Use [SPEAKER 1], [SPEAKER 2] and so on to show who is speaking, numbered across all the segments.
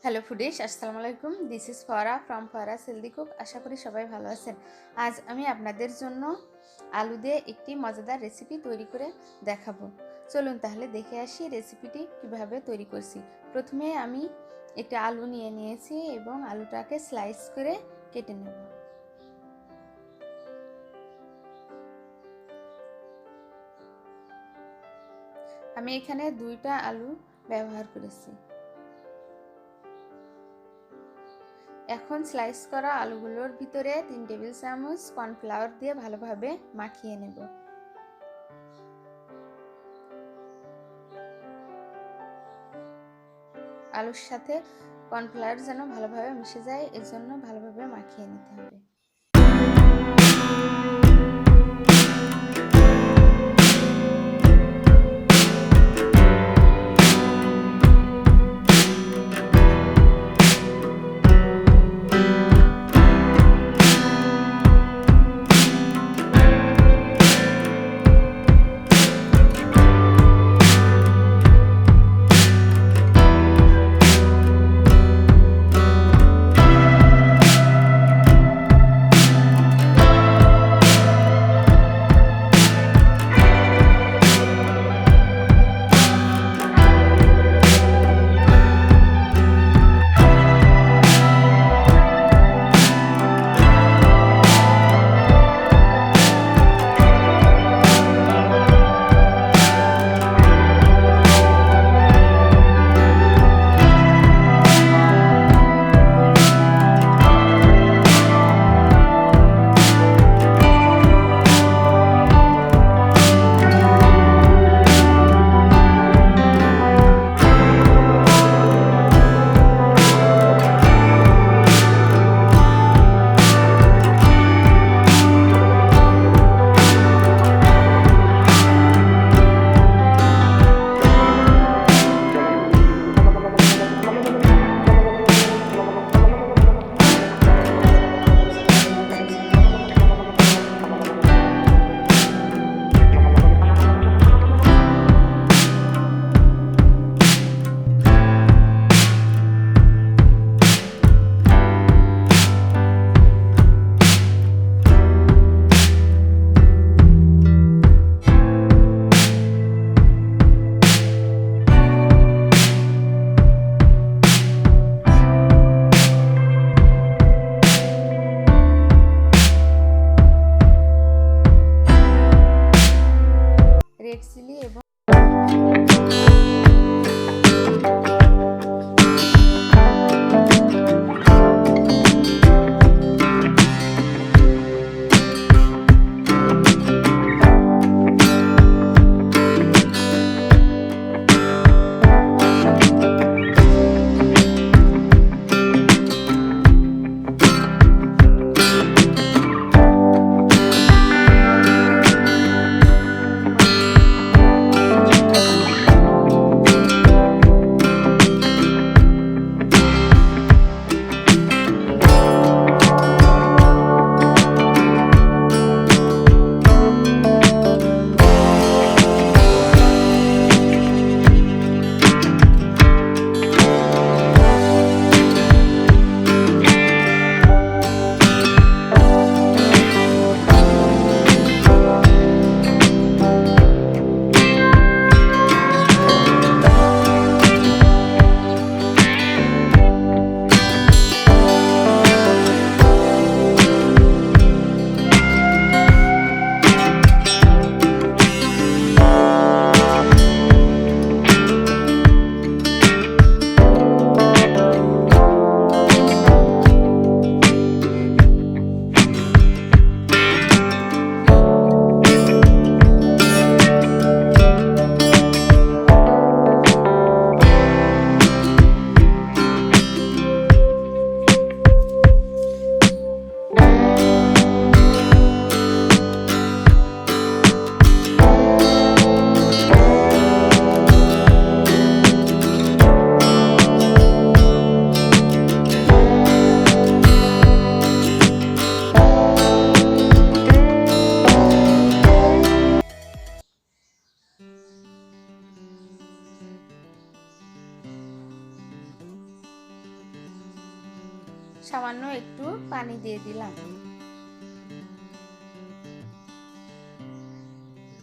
[SPEAKER 1] Hello foodish, আসসালামু আলাইকুম। This is Farah from Farah's healthy cook. আশা করি সবাই ভালো আছেন। আজ আমি আপনাদের জন্য আলু দিয়ে একটি মজাদার রেসিপি তৈরি করে দেখাবো। চলুন তাহলে দেখে আসি রেসিপিটি কিভাবে তৈরি করছি। প্রথমে আমি একটি আলু নিয়েছি এবং আলুটাকে স্লাইস করে কেটে নেব। আমি এখানে 2টা আলু ব্যবহার করেছি। এখন স্লাইস করা আলুগুলোর ভিতরে 3 টেবিল চামচ কর্নফ্লাওয়ার দিয়ে ভালোভাবে মাখিয়ে নেব। আলুর সাথে কর্নফ্লাওয়ার যেন ভালোভাবে মিশে যায়, এজন্য ভালোভাবে মাখিয়ে নিতে হবে। রেড চিলি এবং সামান্য একটু পানি দিয়ে দিলাম।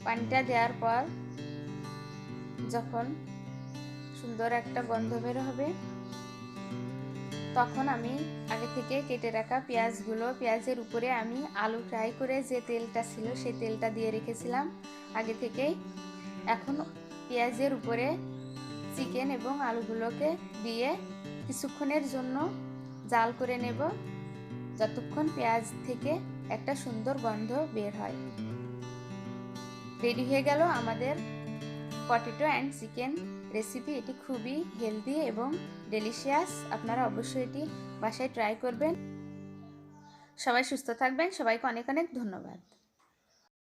[SPEAKER 1] পানিটা দেওয়ার পর যখন সুন্দর একটা গন্ধ বের হবে, তখন আমি আগে থেকে কেটে রাখা পেঁয়াজের উপরে আমি আলু ফ্রাই করে যে তেলটা ছিল সেই তেলটা দিয়ে রেখেছিলাম আগে থেকেই। এখন পেঁয়াজের উপরে চিকেন এবং আলুগুলোকে দিয়ে কিছুক্ষণের জন্য জাল করে নেব, যতক্ষণ পেঁয়াজ থেকে একটা সুন্দর গন্ধ বের হয়। রেডি হয়ে গেল আমাদের পটেটো অ্যান্ড চিকেন রেসিপি। এটি খুবই হেলদি এবং ডেলিশিয়াস। আপনারা অবশ্যই এটি বাসায় ট্রাই করবেন। সবাই সুস্থ থাকবেন। সবাইকে অনেক অনেক ধন্যবাদ।